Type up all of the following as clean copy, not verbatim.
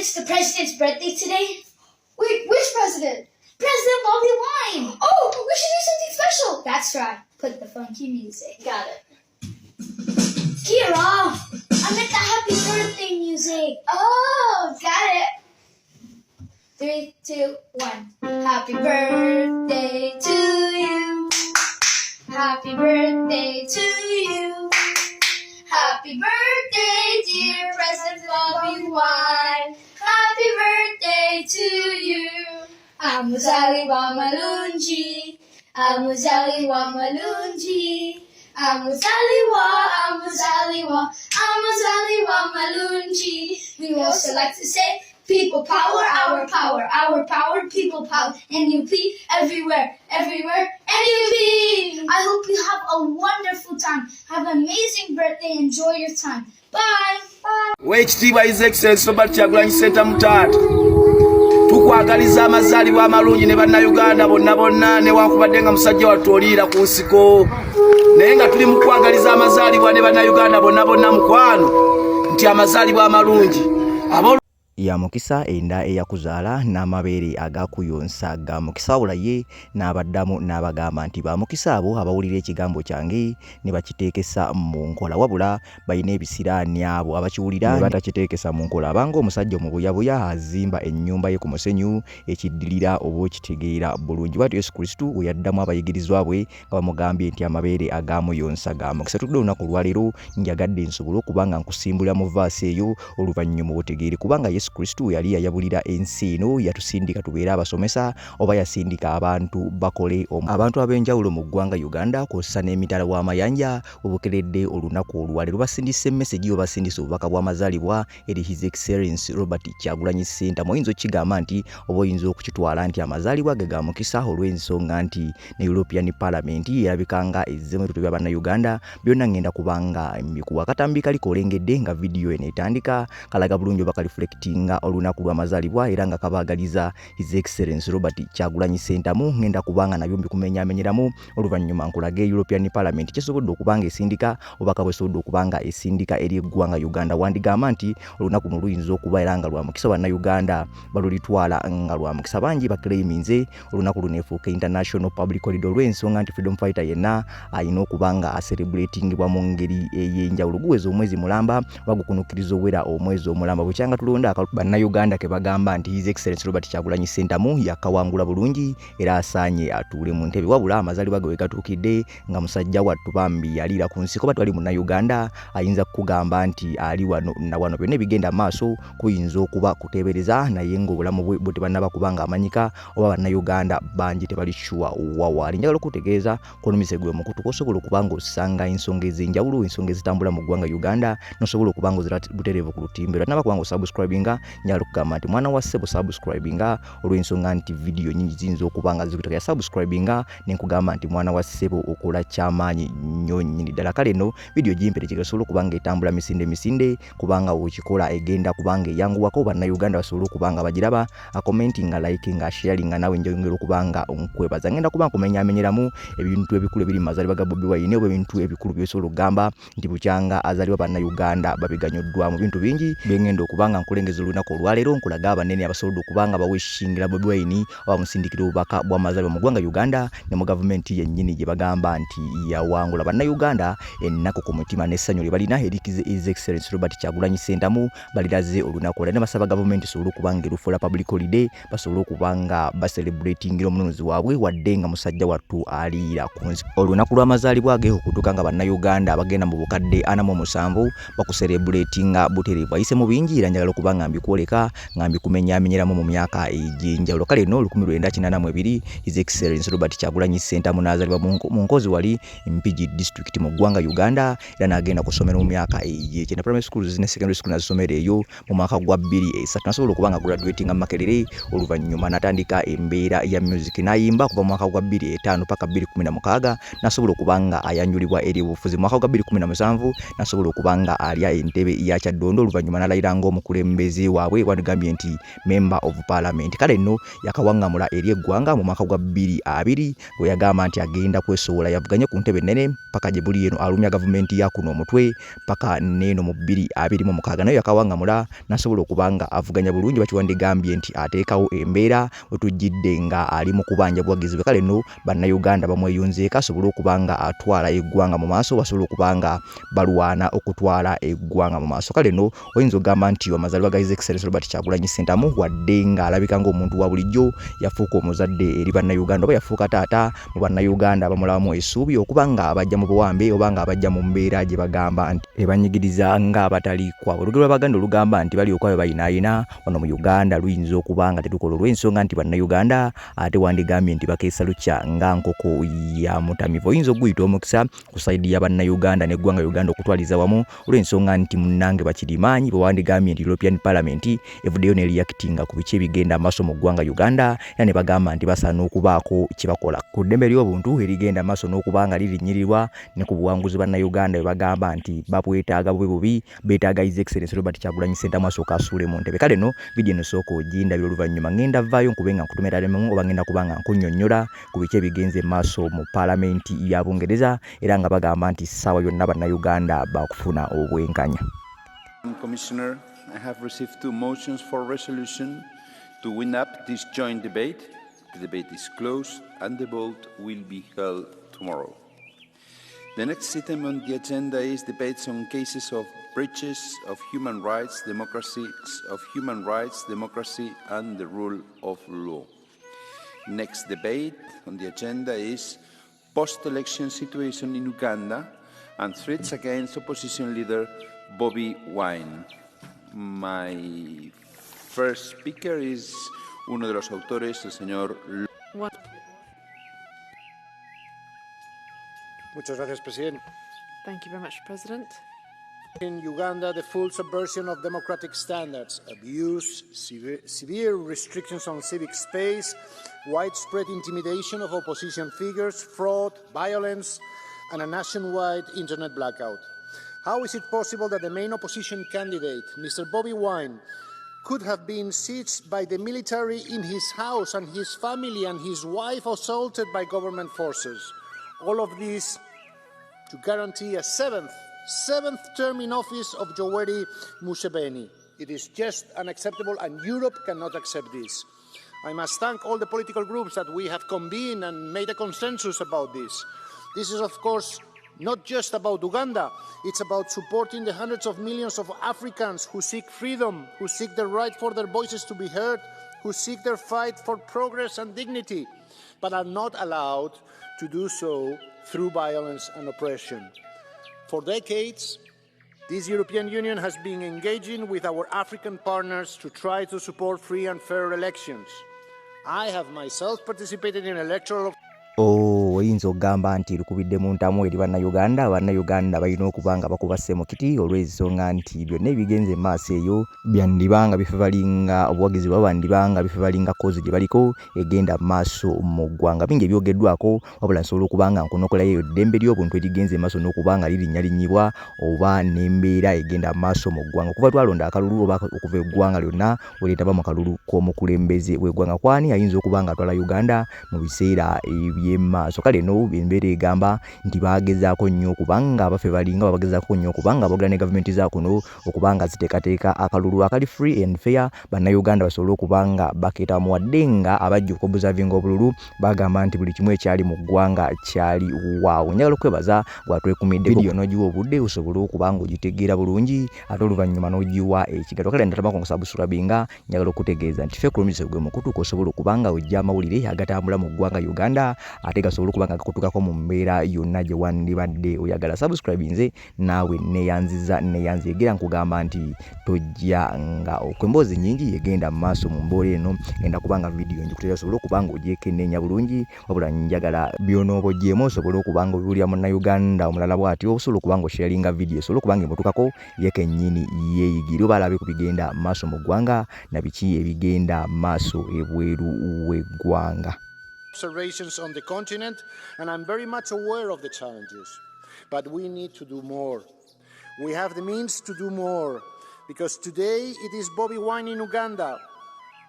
it's the president's birthday today. Wait, which president? President Bobi Wine. Oh, we should do something special. That's right. Put the funky music. Got it. Kira, I meant the happy birthday music. Oh, got it. 3, 2, 1. Happy birthday to you. Happy birthday to you. Happy birthday, dear President Bobi Wine. Happy birthday to you. Amuzaliwa malunji. Amuzaliwa malunji. Amuzaliwa malunji. We also like to say, people power, our power, people power, NUP, everywhere, NUP! I hope you have a wonderful time. Have an amazing birthday. Enjoy your time. Bye. Ekitiibwa His Excellency Robert Kyagulanyi ssentamu taata. Tukwagaliza amazaalibwa amalungi ne bannayuganda bonna newankubadde nga musajja wattu oliira ku nsiko. Naye nga tuli mu kwagaliza amazaalibwa ne bannayuganda bonna mukwano nti amazaalibwa amalungi. Ya mukisa enda eyakuzaala n'amabeere agakuyonsa ga mukisa wulaye n'abaddamu n'abagamba nti ba mukisa abo abawulira ekigambo kyange ne bakiteekesa mu nkola wabula balina ebisiraani abo abakiwulira ne batakiteekesa mu nkola. Abanga omusajja omubuyabuya azimba ennyumba ye ku musenyu ekiddirira oba okitegeera bulungi. Bw'atyo Yesu Kristo we yaddamu abayigirizwa bwe nga bamugambye nti amabeere agamuyonsa ga mukisa. Tudde olunaku olwaleero njagadde nsobole okubanga nkusimbulira mu vaasi eyo oluvannyuma obutegeere kubanga Yesu Kristo yali yayabulira ensi eno yatusindika tubeere abasomesa oba yasindika abantu bakole abantu ab'enjawulo mu ggwanga Uganda kw'ossa n'emitala w'amayanja obukeredde olunaku olwaleero basindise message yo basindise obubaka bw'amazaalibwa eri His Excellency Robert Kyagulanyi Ssentamu. Oyinza okukigamba nti oba oyinza okukitwala nti amazaalibwa ge ga mukisa olw'ensonga nti ne European Parliament erabikanga ezzemu ebintu bya bannayuganda byonna ngenda kubanga mbikuwa katambi kaliko olengedde nga video eno etandika kalaga bulungi oba kaliflecting nga olunaku lw'amazaalibwa era nga kabaagaliza His Excellency Robert Kyagulanyi Ssentamu. Ngenda kubanga nabyo mbikumenyamenyeramu oluvannyuma nkulaga European Parliament kyesobodde okubanga esindika obaka bwesobodde okubanga esindika eri eggwanga Uganda. Wandigamba nti olunaku luno luyinza okuba era nga lwa mukisa bannayuganda balulitwala nga lwa mukisa. Bangi bakleyiminze olunaku luno efuuka international public holiday olw'ensonga nti freedom fighter yenna alina okubanga acelebratingibwa mu ngeri ey'enjawulo. Guweza omwezi mulamba bagukunukkiriza owera omwezi omulamba bukyanga tulonda bannayuganda ke bagamba nti His Excellency Robert Kyagulanyi Ssentamu yakawangula bulungi era asaanye atuule mu ntebe wabula amazaalibwa ge gatuukidde nga musajja wattu bambi yaliira ku nsiko bati wali munnayuganda ayinza kukugamba nti ali wano na wano byonna ebigenda maaso kuyinza okuba kuteebereza naye ng'obulamu bwe tebannaba kubanga amanyika oba bannayuganda bangi tebali sure wawaali. Njagala okutegeeza konomise gwe mukutu kosobola okubanga osanga ensonga ez'enjawulo ensonga ezitambula mu ggwanga Uganda nosobola okubanga ozira butereevu ku lutimbe era naba kubanga osubscribinga njagala okugamba nti mwana wa ssebo subscribinga olw'ensonga nti video nyingi ziyinza okubanga zikutegera subscribinga nenkugamba nti mwana wa ssebo okola kyamaanyi nnyo nnyini ddala. Kale no video gimpere kigasobola okubanga etambula misinde kubanga okikola egenda kubanga eyanguwako bannayuganda basobola okubanga bagiraba commentinga likinga sharinga nawe njongera okubanga nkwebaza. Ngenda kuba nkumenyamenyeramu ebintu ebikulu ebiri mu mazaalibwa ga Bobi Wine oba ebintu ebikulu byesobola okugamba nti bukyanga azaalibwa bannayuganda babiganyoddwa mu bintu bingi bengenda okubanga nkulengeza olunaku olwaleero nkulaga abanene abasobola okubanga baweshingira Bobi Wine oba musindikira obubaka bw'amazaalibwa mu ggwanga Uganda ne mu gavumenti yennyini gye bagamba nti yawangula bannayuganda ennaku ku mutima n'essanyu lye balina eri His Excellency Robert Kyagulanyi Ssentamu baliraze olunaku olwo ne basaba gavumenti esobole okubanga erufuula public holiday basobole okubanga baselebratingira omununuzi waabwe wadde nga musajja wattu aliira ku nsi. Olunaku lw'amazaalibwa ge okutuuka nga bannayuganda bagenda mu bukadde 47 bakuselebratinga butereevu ayise mu bingi era njagala okubanga mbikwoleka nga mbikumenyamenyeramu mu myaka egy'enjawulo. Kale no 1982 His Excellency Robert Kyagulanyi Ssentamu n'azaalibwa mu Nkozi wali Mpigi district mu ggwanga Uganda era n'agenda kusomera mu myaka egy'ekyenda primary schools ne secondary school nazisomera eyo mu mwaka gwa 2003 nasobola okubanga graduatinga mu Makerere oluvannyuma n'atandika embeera ya music n'ayimba kuva mu mwaka gwa 2005 paka 2016 nasobola okubanga ayanjulibwa eri obufuzi mu mwaka gwa 2017 nasobola okubanga alya entebe ya Kyaddondo oluvannyuma n'alayira ng'omukulembeze muze waabwe wagambye nti member of parliament kale nno yakawangamula eri eggwanga mu mwaka gwa 2020 bwe yagamba nti agenda kwesowola yavuganye ku ntebe nnene paka gye buli eno alumya gavumenti ya kuno omutwe paka neno mu 2026 nayo yakawangamula nasobola okubanga avuganya bulungi bakiwandigambye nti ateekawo embeera wetujjidde nga ali mu kubanja buwagizi bwe kale nno bannayuganda bamweyunzeeko asobole okubanga atwala eggwanga mu maaso basobole okubanga balwana okutwala eggwanga mu maaso kale nno oyinza okugamba nti amazaalibwa ga His Excellency Robert Kyagulanyi Ssentamu wadde nga alabika ng'omuntu wa bulijjo yafuuka omuzadde eri bannayuganda oba yafuuka taata mu bannayuganda bamulabamu essuubi okubanga abajja mu buwambe oba nga abajja mu mbeera gye bagamba nti ebanyigiriza nga abatali kwabo olugero lw'abaganda olugamba nti balyoka bwe bayinaayina wano mu Uganda luyinza okubanga tetukola olw'ensonga nti bannayuganda ate wandigambye nti bakeesa lukya nga nkoko ya mutamivu oyinza okuguyita omukisa ku sayidi ya bannayuganda n'eggwanga Uganda okutwaliza wamu olw'ensonga nti munnange bakirimaanyi bwe wandigambye nti European Parliament evuddeyo ne reactinga ku biki ebigenda maaso mu ggwanga Uganda era ne bagamba nti basaana okubaako kye bakola ku ddembe ly'obuntu erigenda maaso n'okubanga lirinnyirirwa ne ku buwanguzi bannayuganda bwe bagamba nti babwetaaga bube bubi beetaaga His Excellency Robert Kyagulanyi Ssentamu asooka asuule mu ntebe kale no vidiyo eno sooka ogindabira oluvannyuma ngenda vaayo nkube nga nkutumira lemu oba ngenda kubanga nkunnyonnyola ku biki ebigenze maaso mu paalamenti ya Bungereza era nga bagamba nti ssaawa yonna bannayuganda bakufuna obwenkanya. Commissioner, I have received 2 motions for resolution to wind up this joint debate. The debate is closed and the vote will be held tomorrow. The next item on the agenda is debates on cases of breaches of human rights, democracy and the rule of law. Next debate on the agenda is post-election situation in Uganda and threats against opposition leader Bobi Wine. My first speaker is uno de los autores, el señor. Muchas gracias, President. Thank you very much, President. In Uganda, the full subversion of democratic standards, abuse, severe restrictions on civic space, widespread intimidation of opposition figures, fraud, violence, and a nationwide internet blackout. How is it possible that the main opposition candidate, Mr. Bobi Wine, could have been sieged by the military in his house and his family and his wife assaulted by government forces? All of this to guarantee a seventh term in office of Yoweri Museveni. It is just unacceptable and Europe cannot accept this. I must thank all the political groups that we have convened and made a consensus about this. This is, of course, not just about Uganda. It's about supporting the hundreds of millions of Africans who seek freedom, who seek the right for their voices to be heard, who seek their fight for progress and dignity, but are not allowed to do so through violence and oppression. For decades, this European Union has been engaging with our African partners to try to support free and fair elections. I have myself participated in electoral oyinza okugamba nti lukubidde mu ntamu eri bannayuganda balina okubanga bakuba ssemukiti olw'ensonga nti byonna ebigenze maaso eyo byandibanga bife balinga obuwagizi bwaba bandibanga bife balinga kozi gye baliko egenda maaso mu ggwanga bingi ebyogeddwako wabula nsobola okubanga nkonokolayo eyo ddembe ly'obuntu erigenze maaso n'okubanga lirinnyalinnyibwa oba n'embeera egenda maaso mu ggwanga okuva twalonda akalulu oba okuva eggwanga lyonna wereetaba mu kalulu k'omukulembeze w'eggwanga kwani ayinza okubanga atwala Uganda mu biseera eby'emaaso kale no embeera egamba nti bagezaako nnyo okubanga abafe balinga bagezaako nnyo okubanga aboogera ne gavumenti za kuno okubanga ziteekateeka akalulu akali free and fair bannayuganda basobole okubanga bakeetamu wadde nga abajja okubuzavinga obululu bagamba nti buli kimu ekyali mu ggwanga kyali waawo. Njagala okwebaza bwatwekumidde vidiyo n'ogiwa obudde osobole okubanga ogitegeera bulungi ate oluvannyuma n'ogiwa ekigato kale ndatabako nkusabusubinga njagala okutegeeza nti ffe kulumizisa gwe mukutuuka osobola okubanga ojja amawulire agatambula mu ggwanga Uganda ate gasobola okubanga gakutukako mu mbeera yonna gye wandibadde oyagala. Subscribe nze naawe neyanziza egera nkugamba nti tojja nga okwemboozi nyingi yegenda mu maaso mu mboole eno genda kubanga vidiyo njikuteera osobola okubanga ogyekenneenya bulungi wabula njagala byonooba ogyemu osobola okubanga obiwulira munnayuganda omulala bw'atyo osobola okubanga osharinga vidiyo osobola okubanga emutukako ye kennyini yeeyigire oba alabe ku bigenda maaso mu ggwanga na biki ebigenda maaso ebweru w'eggwanga. Observations on the continent, and I'm very much aware of the challenges, but we need to do more. We have the means to do more. because today it is Bobi Wine in Uganda.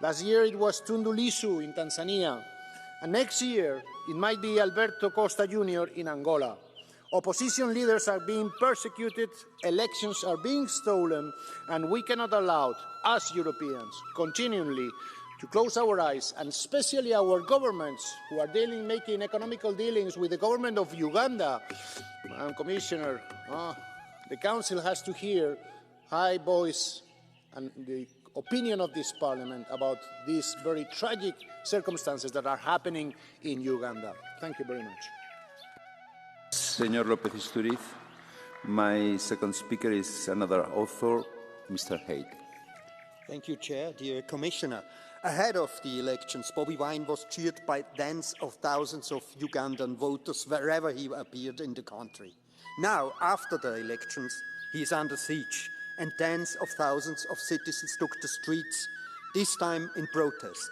Last year it was Tundu Lissu in Tanzania. And next year it might be Alberto Costa Jr. in Angola. Opposition leaders are being persecuted, elections are being stolen, and we cannot allow, as Europeans, continually to close our eyes, and especially our governments who are making economical dealings with the government of Uganda. Madam Commissioner, the Council has to hear high voice and the opinion of this Parliament about these very tragic circumstances that are happening in Uganda. Thank you very much. Señor López Istúriz, my second speaker is another author, Mr. Haig. Thank you, Chair. Dear Commissioner, ahead of the elections, Bobi Wine was cheered by tens of thousands of Ugandan voters wherever he appeared in the country. Now, after the elections, he is under siege, and tens of thousands of citizens took the streets, this time in protest.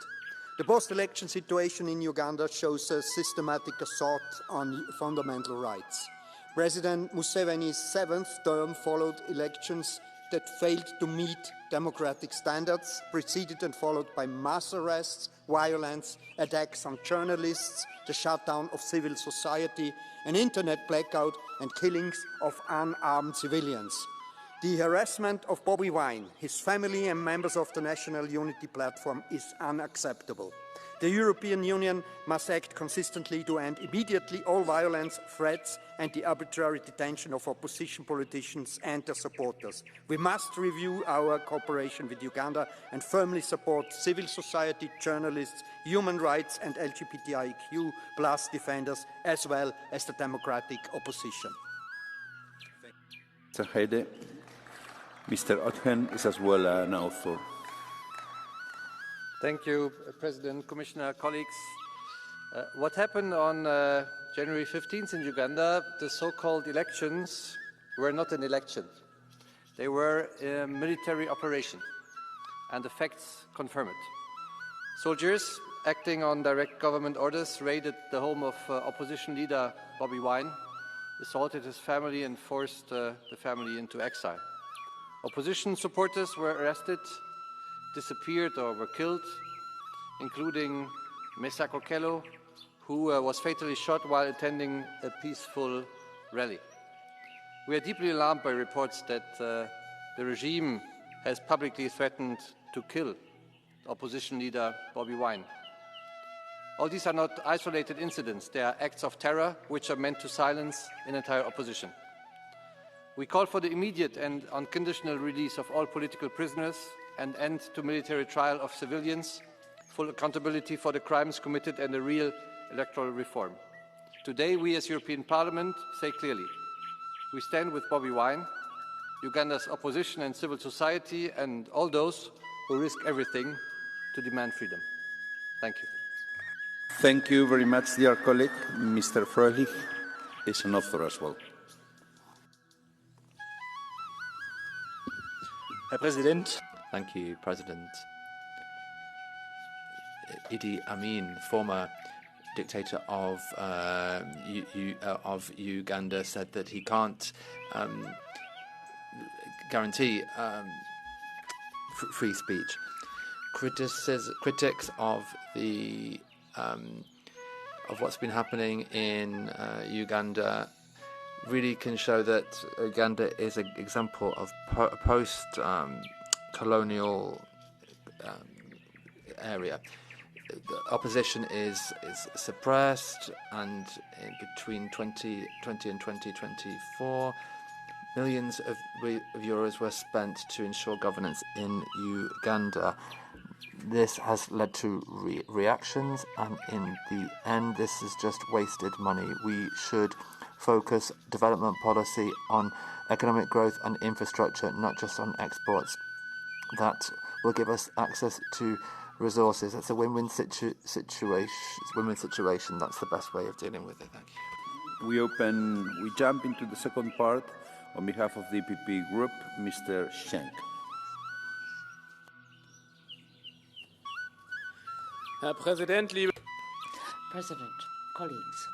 The post-election situation in Uganda shows a systematic assault on fundamental rights. President Museveni's seventh term followed elections that failed to meet democratic standards, preceded and followed by mass arrests, violence, attacks on journalists, the shutdown of civil society, an internet blackout, and killings of unarmed civilians. The harassment of Bobi Wine, his family and members of the National Unity Platform is unacceptable. The European Union must act consistently to end immediately all violence, threats and the arbitrary detention of opposition politicians and their supporters. We must review our cooperation with Uganda and firmly support civil society, journalists, human rights and LGBTIQ+ defenders, as well as the democratic opposition. Mr. Heide. Mr. Otgen is as well an author. Thank you, President, Commissioner, colleagues. What happened on January 15th in Uganda, the so-called elections, were not an election. They were a military operation, and the facts confirm it. Soldiers, acting on direct government orders, raided the home of opposition leader Bobi Wine, assaulted his family and forced the family into exile. Opposition supporters were arrested, disappeared or were killed, including Mesa Kokelo, who was fatally shot while attending a peaceful rally. We are deeply alarmed by reports that the regime has publicly threatened to kill opposition leader Bobi Wine. All these are not isolated incidents. They are acts of terror which are meant to silence an entire opposition. We call for the immediate and unconditional release of all political prisoners, an end to military trial of civilians, full accountability for the crimes committed and a real electoral reform. Today, we as European Parliament say clearly, we stand with Bobi Wine, Uganda's opposition and civil society, and all those who risk everything to demand freedom. Thank you. Thank you very much, dear colleague. Mr. Fröhlich is an author as well. Herr Präsident. Thank you, President. Idi Amin, former dictator of Uganda, said that he can't guarantee free speech. Critics of the of what's been happening in Uganda really can show that Uganda is an example of post-colonial area. The opposition is suppressed, and between 2020 and 2024, millions of euros were spent to ensure governance in Uganda. This has led to reactions, and in the end, this is just wasted money. We should focus development policy on economic growth and infrastructure, not just on exports. That will give us access to resources. It's a win-win situation. That's the best way of dealing with it. Thank you. We jump into the second part on behalf of the EPP group, Mr. Schenk. President, colleagues.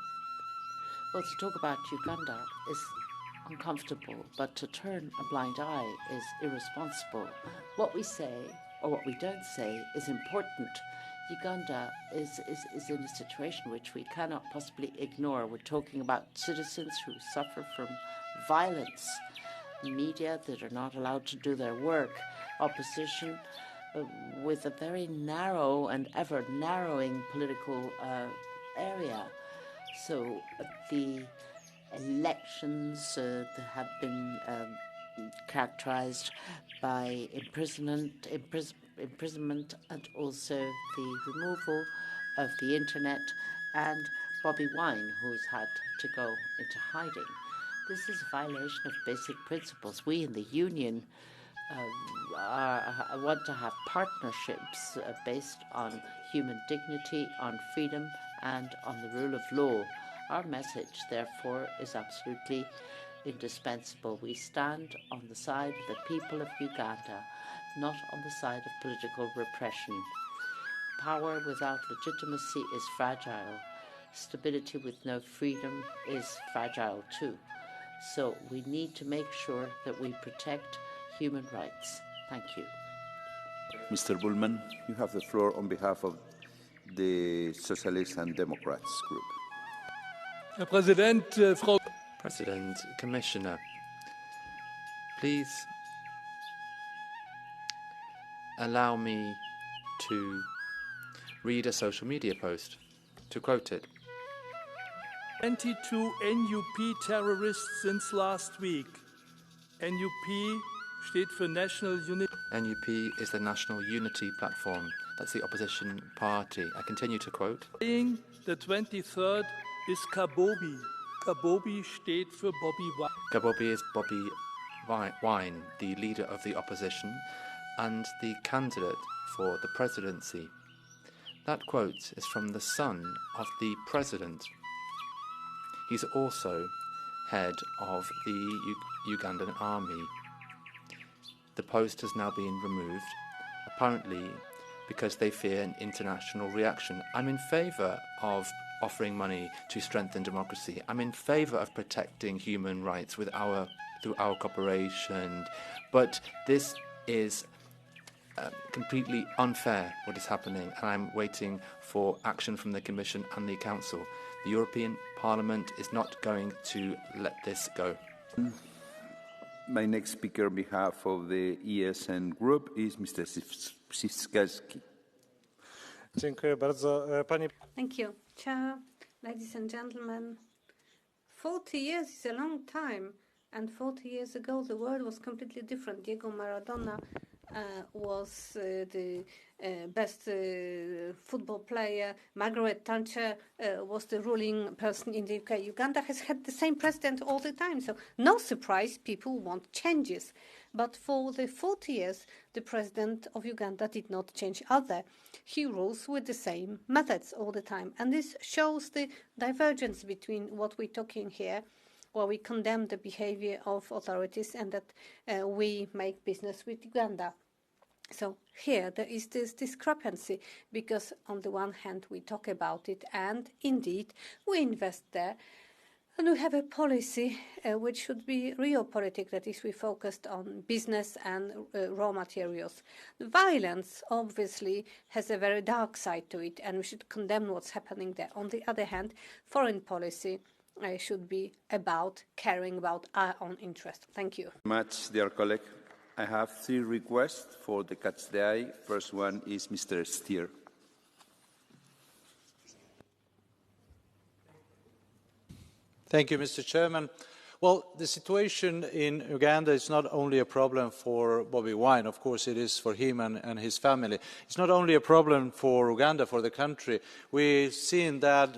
Well, to talk about Uganda is uncomfortable, but to turn a blind eye is irresponsible. What we say, or what we don't say, is important. Uganda is in a situation which we cannot possibly ignore. We're talking about citizens who suffer from violence, media that are not allowed to do their work, opposition with a very narrow and ever narrowing political area. So the elections that have been characterized by imprisonment and also the removal of the internet, and Bobi Wine, who's had to go into hiding. This is a violation of basic principles. We in the Union want to have partnerships based on human dignity, on freedom, and on the rule of law. Our message, therefore, is absolutely indispensable. We stand on the side of the people of Uganda, not on the side of political repression. Power without legitimacy is fragile. Stability with no freedom is fragile too. So we need to make sure that we protect human rights. Thank you. Mr. Bullman, you have the floor on behalf of the Socialists and Democrats group. Herr Präsident, Frau President, Commissioner, please allow me to read a social media post, to quote it. 22 NUP terrorists since last week. NUP steht für National Unity. NUP is the National Unity Platform. That's the opposition party. I continue to quote. The 23rd is Bobi. Bobi steht für Bobi Wine. Bobi is Bobi Wine, the leader of the opposition and the candidate for the presidency. That quote is from the son of the president. He's also head of the Ugandan army. The post has now been removed, apparently because they fear an international reaction. I'm in favour of offering money to strengthen democracy. I'm in favour of protecting human rights through our cooperation, but this is completely unfair, what is happening, and I'm waiting for action from the Commission and the Council. The European Parliament is not going to let this go. My next speaker on behalf of the ESN group is Mr. Siskowski. Thank you, Chair, ladies and gentlemen. 40 years is a long time, and 40 years ago the world was completely different. Diego Maradona was the best football player. Margaret Thatcher was the ruling person in the UK. Uganda has had the same president all the time, so no surprise people want changes. But for the 40 years, the president of Uganda did not change either. He rules with the same methods all the time. And this shows the divergence between what we're talking here, where we condemn the behavior of authorities, and that we make business with Uganda. So here there is this discrepancy, because on the one hand we talk about it and indeed we invest there, and we have a policy which should be realpolitik, that is, we focused on business and raw materials. The violence obviously has a very dark side to it, and we should condemn what's happening there. On the other hand, foreign policy should be about caring about our own interest. Thank you. Much, dear colleague. I have 3 requests for the Catch the Eye. First one is Mr. Stier. Thank you, Mr. Chairman. Well, the situation in Uganda is not only a problem for Bobi Wine. Of course, it is for him and his family. It's not only a problem for Uganda, for the country. We've seen that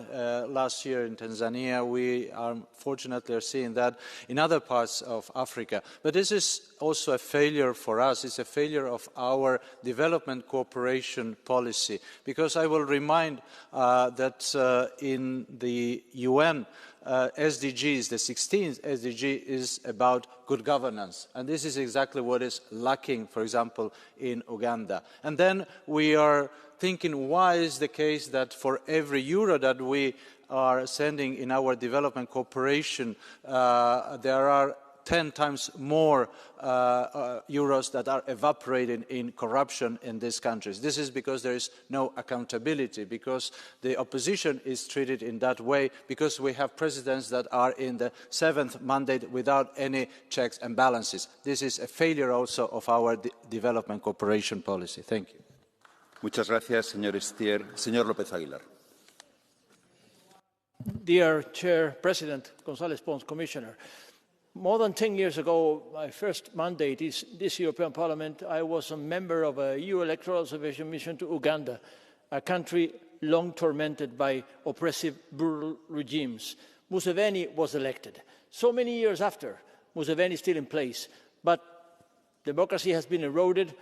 last year in Tanzania. We are fortunately seeing that in other parts of Africa. But this is also a failure for us. It's a failure of our development cooperation policy. Because I will remind that in the UN, SDGs, the 16th SDG is about good governance. And this is exactly what is lacking, for example, in Uganda. And then we are thinking, why is the case that for every euro that we are sending in our development cooperation, there are 10 times more euros that are evaporating in corruption in these countries. This is because there is no accountability, because the opposition is treated in that way, because we have presidents that are in the 7th mandate without any checks and balances. This is a failure also of our development cooperation policy. Thank you. Muchas gracias, señor Stier. Señor López Aguilar. Dear Chair, President, González Pons, Commissioner, more than 10 years ago, my first mandate is this European Parliament. I was a member of a EU electoral observation mission to Uganda, a country long tormented by oppressive, brutal regimes. Museveni was elected. So many years after, Museveni is still in place, but democracy has been eroded,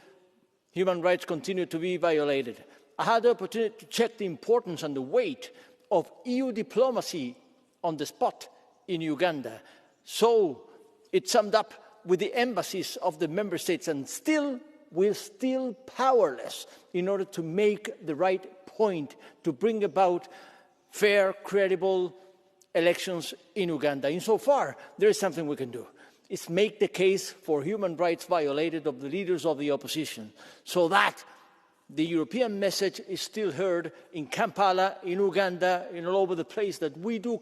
human rights continue to be violated. I had the opportunity to check the importance and the weight of EU diplomacy on the spot in Uganda. So it summed up with the embassies of the member states, and we're still powerless in order to make the right point to bring about fair, credible elections in Uganda. Insofar, there is something we can do. It's make the case for human rights violated of the leaders of the opposition, so that the European message is still heard in Kampala, in Uganda, and all over the place, that we do